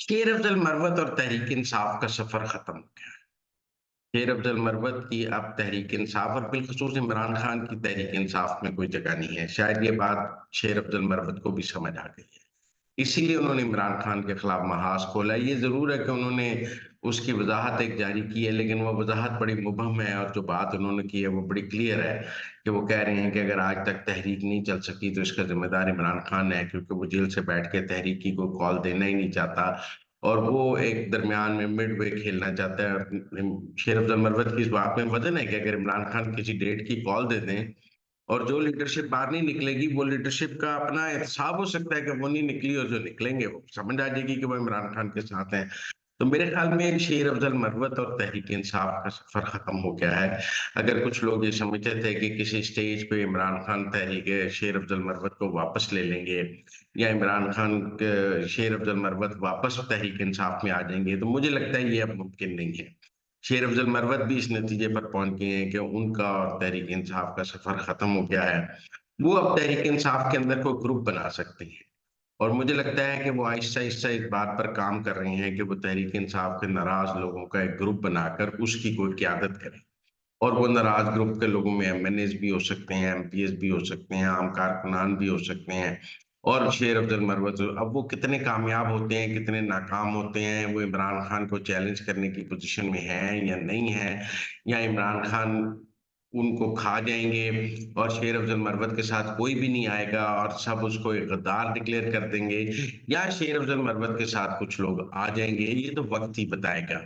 शेर अफ़ज़ल मरवत और तहरीक इंसाफ का सफ़र ख़त्म हो गया है। शेर अफ़ज़ल मरवत की अब तहरीक इंसाफ और बिलख़ुसूस इमरान खान की तहरीक इंसाफ में कोई जगह नहीं है। शायद ये बात शेर अफ़ज़ल मरवत को भी समझ आ गई है। इसीलिए उन्होंने इमरान खान के खिलाफ महाज़ खोला। ये ज़रूर है कि उन्होंने उसकी वज़ाहत एक जारी की है, लेकिन वो वज़ाहत बड़ी मुबहम है और जो बात उन्होंने की है, वो बड़ी क्लियर है कि वो कह रहे हैं कि अगर आज तक तहरीक नहीं चल सकी, तो इसका ज़िम्मेदार इमरान खान है, क्योंकि वो जेल से बैठ के तहरीक की कोई कॉल देना ही नहीं चाहता और वो एक दरमियान में मिडवे खेलना चाहता है। शेर अफ़ज़ल मरवत की इस बात में वज़न है कि अगर इमरान खान किसी डेट की कॉल दे दें और जो लीडरशिप बाहर नहीं निकलेगी, वो लीडरशिप का अपना एहतसाब हो सकता है कि वो नहीं निकली और जो निकलेंगे वो समझ आ जाएगी कि वो इमरान खान के साथ हैं। तो मेरे ख़्याल में शेर अफ़ज़ल मरवत और तहरीक-ए-इंसाफ का सफ़र ख़त्म हो गया है। अगर कुछ लोग ये समझते थे कि किसी स्टेज पे इमरान खान तहरीक शेर अफ़ज़ल मरवत को वापस ले लेंगे या इमरान खान क शेर अफ़ज़ल मरवत वापस तहरीक-ए-इंसाफ में आ जाएँगे, तो मुझे लगता है ये अब मुमकिन नहीं है। शेर अफ़ज़ल मरवत भी इस नतीजे पर पहुँच गए हैं कि उनका और तहरीक-ए-इंसाफ का सफ़र ख़त्म हो गया है। वो अब तहरीक-ए-इंसाफ के अंदर कोई ग्रुप बना सकते हैं और मुझे लगता है कि वो आहिस्ता-आहिस्ता इस बात पर काम कर रहे हैं कि वो तहरीक-ए-इंसाफ के नाराज़ लोगों का एक ग्रुप बनाकर उसकी कोई क़यादत करें और वो नाराज़ ग्रुप के लोगों में एमएनएज़ भी हो सकते हैं, एमपीएस भी हो सकते हैं, आम कारकुनान भी हो सकते हैं और शेर अफ़ज़ल मरवत अब वो कितने कामयाब होते हैं, कितने नाकाम होते हैं, वो इमरान खान को चैलेंज करने की पोज़ीशन में हैं या नहीं हैं, या इमरान खान उनको खा जाएँगे और शेर अफ़ज़ल मरवत के साथ कोई भी नहीं आएगा और सब उसको एक गद्दार डिक्लेयर कर देंगे, या शेर अफ़ज़ल मरवत के साथ कुछ लोग आ जाएँगे, ये तो वक़्त ही बताएगा।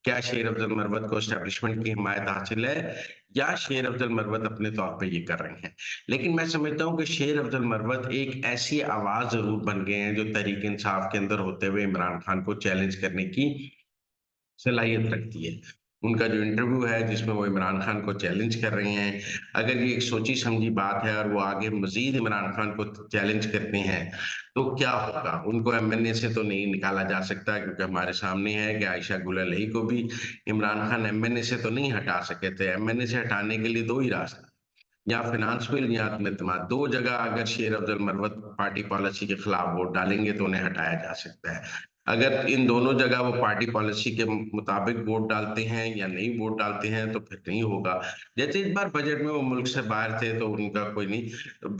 क्या शेर अफ़ज़ल मरवत को एस्टेब्लिशमेंट की हिमायत हासिल है या शेर अफ़ज़ल मरवत अपने तौर पे ये कर रहे हैं। लेकिन मैं समझता हूँ कि शेर अफ़ज़ल मरवत एक ऐसी आवाज़ ज़रूर बन गए हैं जो तहरीक-ए-इंसाफ के अंदर होते हुए इमरान खान को चैलेंज करने की सलाहियत रखती है। उनका जो इंटरव्यू है जिसमें वो इमरान खान को चैलेंज कर रहे हैं, अगर ये एक सोची-समझी बात है और वो आगे मज़ीद इमरान खान को चैलेंज करते हैं, तो क्या होगा? उनको एमएनए से तो नहीं निकाला जा सकता, क्योंकि हमारे सामने है कि आयशा गुल को भी इमरान खान एमएनए से तो नहीं हटा सके थे। एमएनए से हटाने के लिए 2 ही रास्ते, या फ़ाइनेंस बिल या आत्म-एतमाद। 2 जगह अगर शेर अफ़ज़ल मरवत पार्टी पॉलिसी के खिलाफ वोट डालेंगे तो उन्हें हटाया जा सकता है। अगर इन दोनों जगह वो पार्टी पॉलिसी के मुताबिक वोट डालते हैं या नहीं वोट डालते हैं तो फिर नहीं होगा। जैसे इस बार बजट में वो मुल्क से बाहर थे तो उनका कोई नहीं,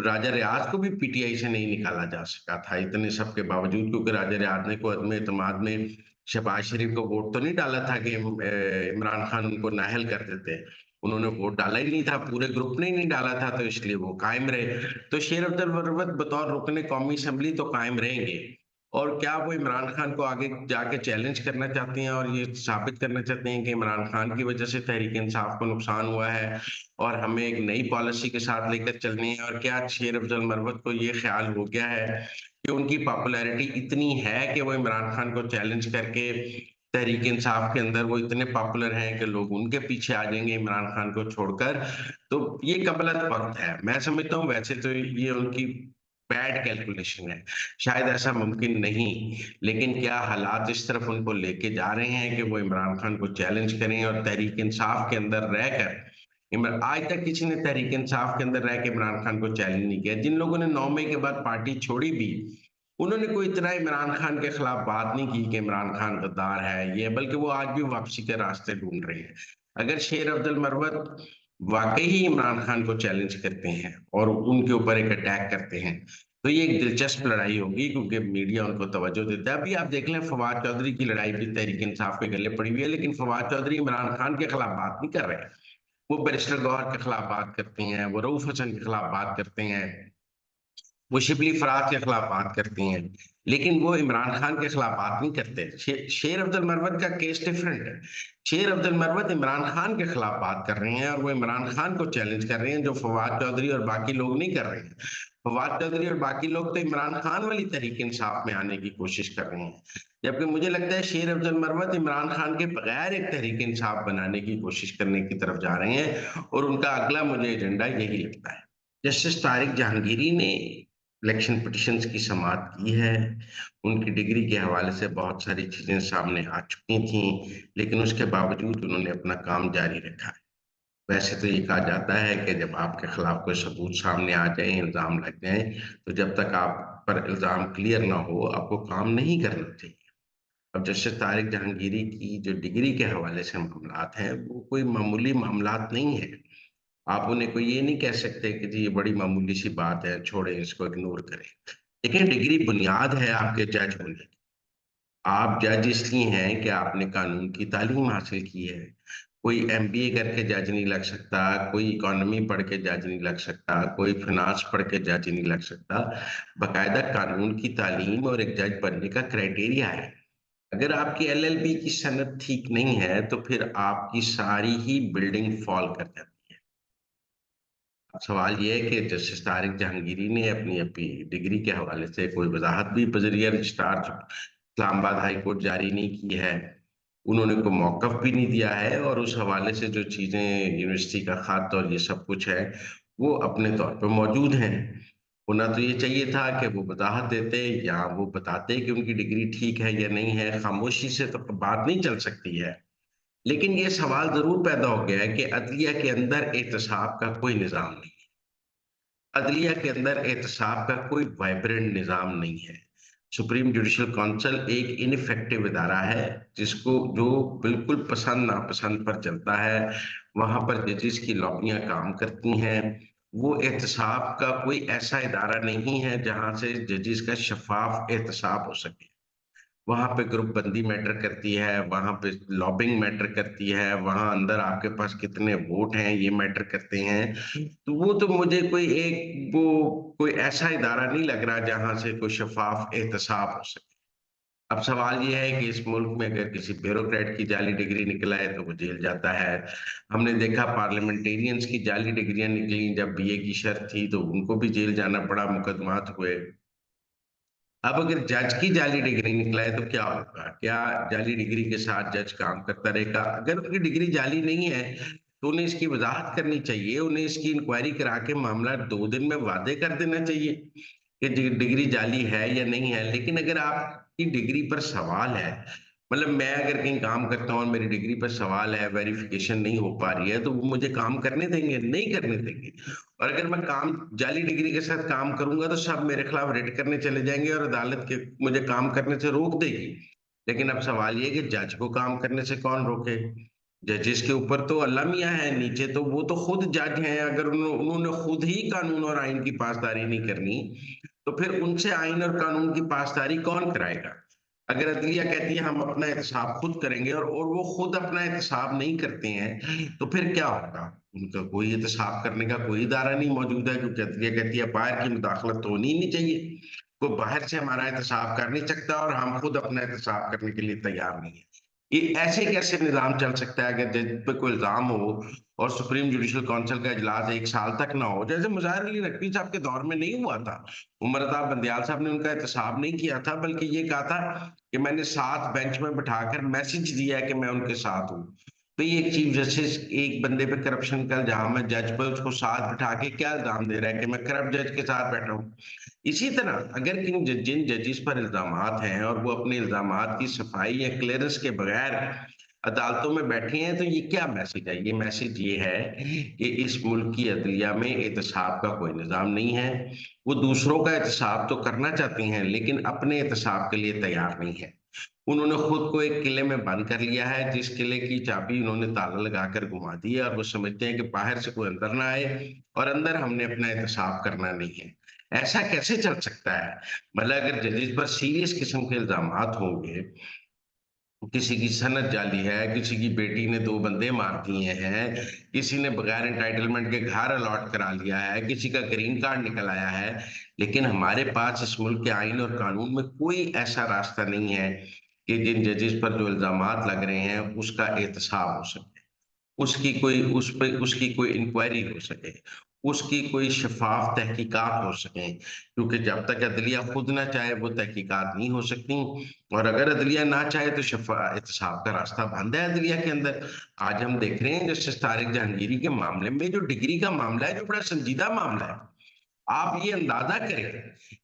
राजा रियाज़ को भी पीटीआई से नहीं निकाला जा सका था इतने सब के बावजूद, क्योंकि राजा रियाज़ ने को आत्म-एतमाद में शहबाज शरीफ को वोट तो नहीं डाला था कि इमरान खान उनको नाअहल कर देते। उन्होंने वोट डाला ही नहीं था, पूरे ग्रुप ने ही नहीं डाला था, तो इसलिए वो कायम रहे। तो शेर अब्दुल मरवत बतौर रुकने कौमी असेंबली तो कायम रहेंगे और क्या वो इमरान खान को आगे जाके चैलेंज करना चाहते हैं और ये साबित करना चाहते हैं कि इमरान खान की वजह से तहरीक-ए-इंसाफ को नुकसान हुआ है और हमें एक नई पॉलिसी के साथ लेकर चलनी है, और क्या शेर अफ़ज़ल मरवत को ये ख़्याल हो गया है कि उनकी पॉपुलैरिटी इतनी है कि वो इमरान खान को चैलेंज करके तहरीक इंसाफ के अंदर वो इतने पॉपुलर हैं कि लोग उनके पीछे आ जाएँगे इमरान खान को छोड़कर। तो ये का गलत वक़्त है। मैं समझता हूँ वैसे तो ये उनकी बैड कैलकुलेशन है। शायद ऐसा मुमकिन नहीं, लेकिन क्या हालात इस तरफ उनको लेके जा रहे हैं कि वो इमरान खान को चैलेंज करें और तहरीक इंसाफ के अंदर रहकर आज तक किसी ने तहरीक इंसाफ के अंदर रह के इमरान खान को चैलेंज नहीं किया। जिन लोगों ने 9 मई के बाद पार्टी छोड़ी भी, उन्होंने कोई इतना इमरान खान के खिलाफ बात नहीं की कि इमरान खान गद्दार है ये, बल्कि वो आज भी वापसी के रास्ते ढूँढ रहे हैं। अगर शेर अब्दुल मरवत वाक़ई ही इमरान खान को चैलेंज करते हैं और उनके ऊपर एक अटैक करते हैं, तो ये एक दिलचस्प लड़ाई होगी, क्योंकि मीडिया उनको तवज्जो देता है। अभी आप देख लें फवाद चौधरी की लड़ाई भी तहरीक इंसाफ के गले पड़ी हुई है, लेकिन फवाद चौधरी इमरान खान के खिलाफ बात नहीं कर रहे हैं। वो बैरिस्टर गौहर के खिलाफ बात करते हैं, वो रऊफ हसन के खिलाफ बात करते हैं, वो शिबली फराज के खिलाफ बात करती हैं, लेकिन वो इमरान खान के खिलाफ बात नहीं करते। शेर अब्दुल मरवत का केस डिफरेंट है। शेर अब्दुल मरवत इमरान खान के खिलाफ बात कर रहे हैं और वो इमरान खान को चैलेंज कर रहे हैं, जो फवाद चौधरी और बाकी लोग नहीं कर रहे हैं। फवाद चौधरी और बाकी लोग तो इमरान खान वाली तहरीक इंसाफ में आने की कोशिश कर रहे हैं। जबकि मुझे लगता है शेर अब्दुल मरवत इमरान खान के बगैर एक तहरीक इंसाफ बनाने की कोशिश करने की तरफ जा रहे हैं और उनका अगला मुझे एजेंडा यही लगता है। जस्टिस तारिक जहांगीरी ने इलेक्शन पिटीशंस की समाअत की है। उनकी डिग्री के हवाले से बहुत सारी चीज़ें सामने आ चुकी थीं, लेकिन उसके बावजूद उन्होंने अपना काम जारी रखा है। वैसे तो ये कहा जाता है कि जब आपके खिलाफ कोई सबूत सामने आ जाए, इल्ज़ाम लग जाएँ, तो जब तक आप पर इल्ज़ाम क्लियर ना हो, आपको काम नहीं करना चाहिए। अब जस्टिस तारिक जहांगीरी की जो डिग्री के हवाले से मामलात हैं, वो कोई मामूली मामलात नहीं है। आप उन्हें कोई ये नहीं कह सकते कि जी ये बड़ी मामूली सी बात है, छोड़ें इसको, इग्नोर करें। लेकिन डिग्री बुनियाद है आपके जज होने की। आप जज इसलिए हैं कि आपने कानून की तालीम हासिल की है। कोई एमबीए करके जज नहीं लग सकता, कोई इकोनॉमी पढ़ के जज नहीं लग सकता, कोई फिनांस पढ़ के जज नहीं लग सकता। बाकायदा कानून की तालीम और एक जज बनने का क्राइटेरिया है। अगर आपकी एलएलबी की सनद ठीक नहीं है, तो फिर आपकी सारी ही बिल्डिंग फॉल कर जाती है। अब सवाल ये है कि जस्टिस तारिक जहांगीरी ने अपनी अपनी डिग्री के हवाले से कोई वजाहत भी बजरिया रजिस्ट्रार इस्लामाबाद हाई कोर्ट जारी नहीं की है। उन्होंने कोई मौकफ भी नहीं दिया है, और उस हवाले से जो चीजें यूनिवर्सिटी का खत और ये सब कुछ है, वो अपने तौर पे मौजूद हैं। होना तो ये चाहिए था कि वो वजाहत देते या वो बताते कि उनकी डिग्री ठीक है या नहीं है। खामोशी से तो बात नहीं चल सकती है। लेकिन ये सवाल जरूर पैदा हो गया है कि अदलिया के अंदर एहतसाब का कोई निजाम नहीं। अदलिया के अंदर एहतसाब का कोई वाइब्रेंट निजाम नहीं है। सुप्रीम जुडिशल काउंसिल एक इनफेक्टिव इदारा है, जिसको जो बिल्कुल पसंद नापसंद पर चलता है। वहां पर जजेस की लॉबियां काम करती हैं। वो एहतसाब का कोई ऐसा इदारा नहीं है जहां से जजेस का शफाफ एहतसाब हो सके। वहां पे ग्रुप बंदी मैटर करती है, वहां पे लॉबिंग मैटर करती है, वहां अंदर आपके पास कितने वोट हैं ये मैटर करते हैं। तो वो तो मुझे कोई ऐसा इदारा नहीं लग रहा जहां से कोई शफाफ एहतसाब हो सके। अब सवाल ये है कि इस मुल्क में अगर किसी ब्यूरोक्रेट की जाली डिग्री निकला है तो वो जेल जाता है। हमने देखा पार्लियामेंटेरियंस की जाली डिग्रियां निकली, जब बीए की शर्त थी तो उनको भी जेल जाना पड़ा, मुकदमात हुए। अब अगर जज की जाली डिग्री निकला है तो क्या होगा? क्या जाली डिग्री के साथ जज काम करता रहेगा? अगर उनकी डिग्री जाली नहीं है, तो उन्हें इसकी वजाहत करनी चाहिए, उन्हें इसकी इंक्वायरी करा के मामला 2 दिन में वादे कर देना चाहिए कि डिग्री जाली है या नहीं है। लेकिन अगर आपकी डिग्री पर सवाल है, मतलब मैं अगर कहीं काम करता हूँ और मेरी डिग्री पर सवाल है, वेरिफिकेशन नहीं हो पा रही है, तो वो मुझे काम करने देंगे? नहीं करने देंगे। और अगर मैं काम जाली डिग्री के साथ काम करूंगा तो सब मेरे खिलाफ रिट करने चले जाएंगे और अदालत के मुझे काम करने से रोक देगी। लेकिन अब सवाल ये है कि जज को काम करने से कौन रोके? जजेस के ऊपर तो अल्लाह मियां है, नीचे तो वो तो खुद जज हैं। अगर उन्होंने खुद ही कानून और आइन की पासदारी नहीं करनी, तो फिर उनसे आइन और कानून की पासदारी कौन कराएगा? अगर अदलिया कहती है हम अपना एहतसाब खुद करेंगे, और वो खुद अपना एहतसाब नहीं करते हैं, तो फिर क्या होगा? उनका कोई एहतसाब करने का कोई इदारा नहीं मौजूद है, क्योंकि अदलिया कहती है बाहर की मुदाखलत तो होनी ही नहीं चाहिए। कोई बाहर से हमारा एहतसाब कर नहीं सकता, और हम खुद अपना एहतसाब करने के लिए तैयार नहीं है। ये ऐसे कैसे निजाम चल सकता है? अगर जज पे कोई इल्जाम हो और सुप्रीम जुडिशल काउंसिल का इजलास 1 साल तक ना हो, जैसे मुजाहिर अली नकवी साहब के दौर में नहीं हुआ था। उमर अता बंदियाल साहब ने उनका एहतसाब नहीं किया था, बल्कि ये कहा था कि मैंने साथ बेंच में बिठाकर मैसेज दिया है कि मैं उनके साथ हूँ। तो ये एक चीफ जस्टिस एक बंदे पे करप्शन का इल्जाम है, जज पे उसको साथ बिठा के क्या इल्जाम दे रहा है कि मैं करप्ट जज के साथ बैठा हूँ? इसी तरह अगर जिन जजिस पर इल्जामात हैं और वो अपने इल्जामात की सफाई या क्लियरेंस के बगैर अदालतों में बैठे हैं, तो ये क्या मैसेज है? ये मैसेज ये है कि इस मुल्क की अदलिया में एहतसाब का कोई निजाम नहीं है। वो दूसरों का एहतसाब तो करना चाहती हैं, लेकिन अपने एहतसाब के लिए तैयार नहीं है। उन्होंने खुद को एक किले में बंद कर लिया है, जिस किले की चाबी उन्होंने ताला लगाकर घुमा दी है, और वो समझते हैं कि बाहर से कोई अंदर ना आए, और अंदर हमने अपना एहतसाब करना नहीं है। ऐसा कैसे चल सकता है? मतलब अगर जजेस पर सीरियस किस्म के इल्जामात होंगे, किसी की सनद जाली है, किसी की बेटी ने 2 बंदे मार दिए हैं, किसी ने बगैर एंटाइटलमेंट के घर अलॉट करा लिया है, किसी का ग्रीन कार्ड निकल आया है, लेकिन हमारे पास इस मुल्क के आइन और कानून में कोई ऐसा रास्ता नहीं है कि जिन जजेस पर जो इल्जामात लग रहे हैं उसका एहतसाब हो सके, उसकी कोई इंक्वायरी हो सके, उसकी कोई शफ़ाफ़ तहकीकात हो सकें। क्योंकि जब तक अदलिया खुद ना चाहे वो तहकीकात नहीं हो सकती, और अगर अदलिया ना चाहे तो एहतसाब का रास्ता बंद है अदलिया के अंदर। आज हम देख रहे हैं जस्टिस तारिक जहांगीरी के मामले में जो डिग्री का मामला है, जो बड़ा संजीदा मामला है। आप ये अंदाजा करें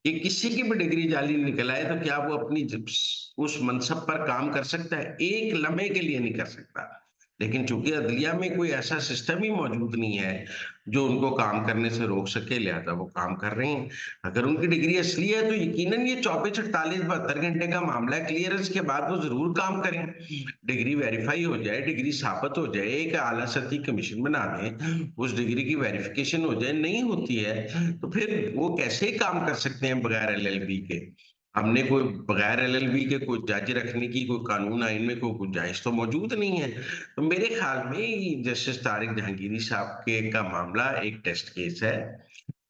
कि किसी की भी डिग्री जाली निकल आए तो क्या वो अपनी उस मनसब पर काम कर सकता है? एक लम्हे के लिए नहीं कर सकता। लेकिन चूंकि अदलिया में कोई ऐसा सिस्टम ही मौजूद नहीं है जो उनको काम करने से रोक सके, लिहाजा वो काम कर रहे हैं। अगर उनकी डिग्री असली है तो यकीनन ये 24, 48, 72 घंटे का मामला है, क्लियरेंस के बाद वो जरूर काम करें। डिग्री वेरीफाई हो जाए, डिग्री साबित हो जाए, एक आला सतही कमीशन बना दें, उस डिग्री की वेरिफिकेशन हो जाए, नहीं होती है तो फिर वो कैसे काम कर सकते हैं बगैर एलएलबी के? हमने कोई बगैर एलएलबी के कोई जज रखने की कोई कानून आइन में कोई गुंजाइश तो मौजूद नहीं है। तो मेरे ख्याल में जस्टिस तारिक जहांगीरी साहब के का मामला एक टेस्ट केस है।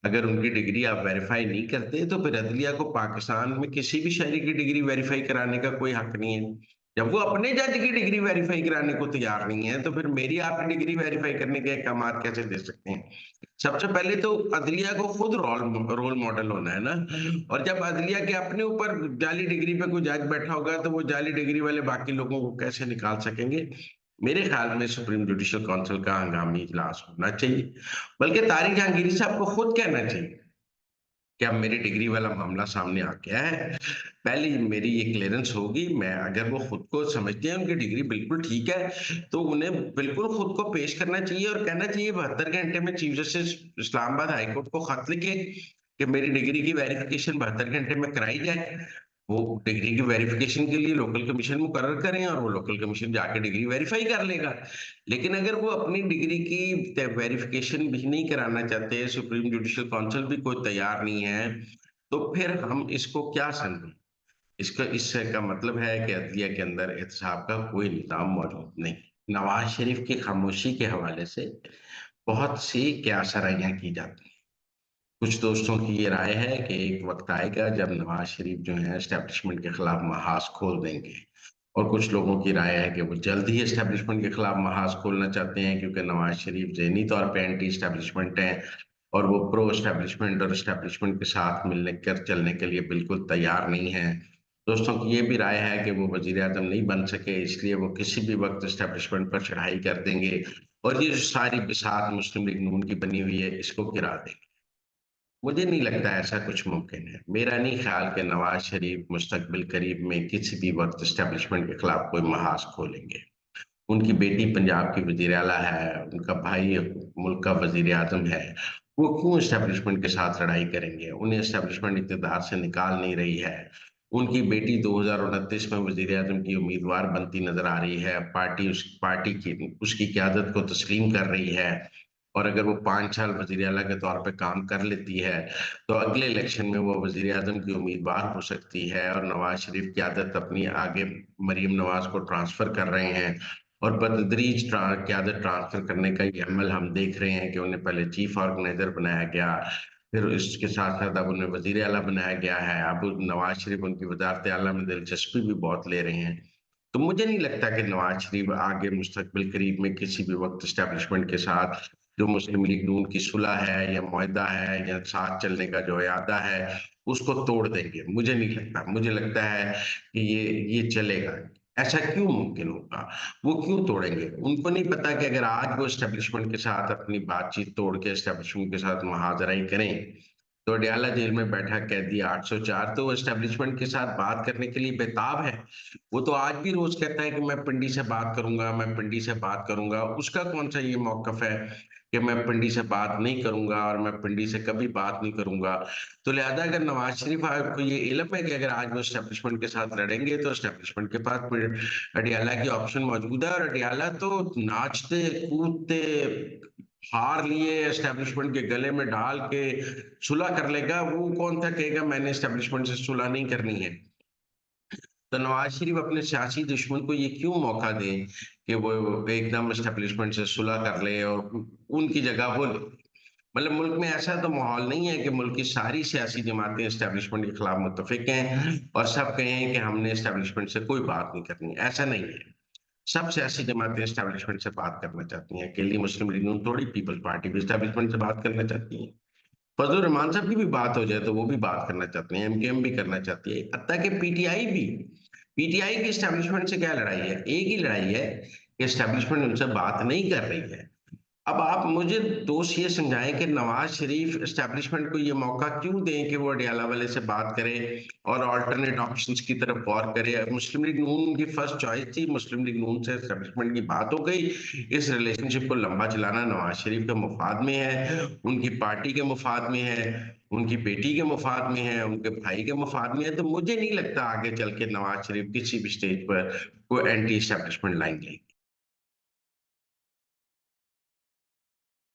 अगर उनकी डिग्री आप वेरीफाई नहीं करते तो फिर अदलिया को पाकिस्तान में किसी भी शहरी की डिग्री वेरीफाई कराने का कोई हक नहीं है। जब वो अपने जज की डिग्री वेरीफाई कराने को तैयार नहीं है तो फिर मेरी आपकी डिग्री वेरीफाई करने के अहकाम कैसे दे सकते हैं? सबसे पहले तो अदलिया को खुद रोल मॉडल होना है ना। और जब अदलिया के अपने ऊपर जाली डिग्री पे कोई जज बैठा होगा तो वो जाली डिग्री वाले बाकी लोगों को कैसे निकाल सकेंगे? मेरे ख्याल में सुप्रीम जुडिशल काउंसिल का हंगामी इजलास होना चाहिए, बल्कि तारिक जहांगीरी साहब को खुद कहना चाहिए कि अब मेरी डिग्री वाला मामला सामने आ गया है, पहले मेरी ये क्लियरेंस होगी। मैं अगर वो खुद को समझते हैं उनकी डिग्री बिल्कुल ठीक है तो उन्हें बिल्कुल खुद को पेश करना चाहिए और कहना चाहिए 72 घंटे में chief justice Islamabad high court को खत लिखे कि मेरी डिग्री की वेरिफिकेशन 72 घंटे में कराई जाए। वो डिग्री की वेरिफिकेशन के लिए लोकल कमीशन मुकर्रर करें और वो लोकल कमीशन जाके डिग्री वेरीफाई कर लेगा। लेकिन अगर वो अपनी डिग्री की वेरिफिकेशन भी नहीं कराना चाहते, सुप्रीम जुडिशल काउंसिल भी कोई तैयार नहीं है, तो फिर हम इसको क्या समझें? इसका इससे का मतलब है कि अदलिया के अंदर एहतसाब का कोई निज़ाम मौजूद नहीं। नवाज शरीफ की खामोशी के हवाले से बहुत सी क्यासराइयाँ की जाती हैं। कुछ दोस्तों की ये राय है कि एक वक्त आएगा जब नवाज शरीफ जो है एस्टेब्लिशमेंट के खिलाफ महाज खोल देंगे, और कुछ लोगों की राय है कि वो जल्द ही एस्टेब्लिशमेंट के खिलाफ महाज खोलना चाहते हैं क्योंकि नवाज शरीफ ज़हनी तौर पे एंटी एस्टेब्लिशमेंट हैं और वो प्रो एस्टेब्लिशमेंट और एस्टेब्लिशमेंट के साथ मिलने कर चलने के लिए बिल्कुल तैयार नहीं है। दोस्तों की ये भी राय है कि वो वजीर आजम नहीं बन सके, इसलिए वो किसी भी वक्त एस्टेब्लिशमेंट पर चढ़ाई कर देंगे और ये जो सारी बिसात मुस्लिम लीग नून की बनी हुई है इसको गिरा देंगे। मुझे नहीं लगता ऐसा कुछ मुमकिन है। मेरा नहीं ख्याल कि नवाज शरीफ मुस्तकबिल करीब में किसी भी वक्त एस्टेब्लिशमेंट के खिलाफ कोई महाज खोलेंगे। उनकी बेटी पंजाब की वजीर आला है, उनका भाई मुल्क का वजीर आजम है, वो क्यों एस्टेब्लिशमेंट के साथ लड़ाई करेंगे? उन्हें एस्टेब्लिशमेंट इक़्तिदार से निकाल नहीं रही है। उनकी बेटी 2029 में वजीर आजम की उम्मीदवार बनती नजर आ रही है, पार्टी की उसकी क़यादत को तस्लीम कर रही है। और अगर वो 5 साल वजीर आला के तौर पे काम कर लेती है तो अगले इलेक्शन में वो वजीर आजम की उम्मीदवार हो सकती है। और नवाज शरीफ की आदत अपनी आगे मरीम नवाज को ट्रांसफर कर रहे हैं और बतदरीज क्यादत ट्रांसफर करने का ये अमल हम देख रहे हैं कि उन्हें पहले चीफ ऑर्गेनाइजर बनाया गया, फिर इसके साथ साथ अब उन्हें वजीर आला बनाया गया है। अब नवाज शरीफ उनकी वजारत आला में दिलचस्पी भी बहुत ले रहे हैं। तो मुझे नहीं लगता कि नवाज शरीफ आगे मुस्तकबिल करीब में किसी भी वक्त एस्टेब्लिशमेंट के साथ जो मुस्लिम लीग नून की सुलह है या मुआहदा है या साथ चलने का जो इरादा है उसको तोड़ देंगे। मुझे नहीं लगता। मुझे लगता है कि ये चलेगा। ऐसा क्यों मुमकिन होगा? वो क्यों तोड़ेंगे? उनको नहीं पता कि अगर आज वो एस्टेब्लिशमेंट के साथ अपनी बातचीत तोड़ के एस्टेब्लिशमेंट के साथ महाजराई करें तो अडयाला जेल में बैठा कैदी 804 तो एस्टेब्लिशमेंट के साथ बात करने के लिए बेताब है। वो तो आज भी रोज कहता है कि मैं पिंडी से बात करूंगा, मैं पिंडी से बात करूंगा। उसका कौन सा ये मौकफ है कि मैं पिंडी से बात नहीं करूंगा और मैं पिंडी से कभी बात नहीं करूंगा? तो लिहाजा अगर नवाज शरीफ को ये इल्म है कि अगर आज वो एस्टेब्लिशमेंट के साथ लड़ेंगे तो एस्टेब्लिशमेंट के पास अडयाला की ऑप्शन मौजूद है, और अडयाला तो नाचते कूदते हार लिए एस्टेब्लिशमेंट के गले में डाल के सुलह कर लेगा। वो कौन सा कहेगा मैंने एस्टेब्लिशमेंट से सुलह नहीं करनी है? तो नवाज शरीफ अपने सियासी दुश्मन को ये क्यों मौका दें कि वो एकदम एस्टेब्लिशमेंट से सुलह कर ले और उनकी जगह वो ले? मतलब मुल्क में ऐसा तो माहौल नहीं है कि मुल्क की सारी सियासी जमातें एस्टेब्लिशमेंट के खिलाफ मुत्तफिक हैं और सब कहें कि हमने एस्टेब्लिशमेंट से कोई बात नहीं करनी। ऐसा नहीं है। सब सियासी जमातें एस्टेब्लिशमेंट से बात करना चाहती हैं। अकेली मुस्लिम लीग नून थोड़ी पीपल्स पार्टी भी एस्टेब्लिशमेंट से बात करना चाहती है। फजल रहमान साहब की भी बात हो जाए तो वो भी बात करना चाहते हैं, एमकेएम भी करना चाहती है, हत्ता कि पीटीआई भी। पीटीआई की एस्टेब्लिशमेंट से क्या लड़ाई है? एक ही लड़ाई है कि एस्टेब्लिशमेंट उनसे बात नहीं कर रही है। अब आप मुझे दोस्त ये समझाएं कि नवाज शरीफ एस्टेब्लिशमेंट को ये मौका क्यों दें कि वो अडियाला वाले से बात करे और अल्टरनेट ऑप्शंस की तरफ गौर करे। मुस्लिम लीग नून की फर्स्ट चॉइस थी, मुस्लिम लीग नून से एस्टेब्लिशमेंट की बात हो गई। इस रिलेशनशिप को लंबा चलाना नवाज शरीफ के मुफाद में है, उनकी पार्टी के मुफाद में है, उनकी बेटी के मुफाद में है, उनके भाई के मुफाद में है। तो मुझे नहीं लगता आगे चल के नवाज शरीफ किसी भी स्टेज पर कोई एंटी एस्टेब्लिशमेंट लाइन लेंगे।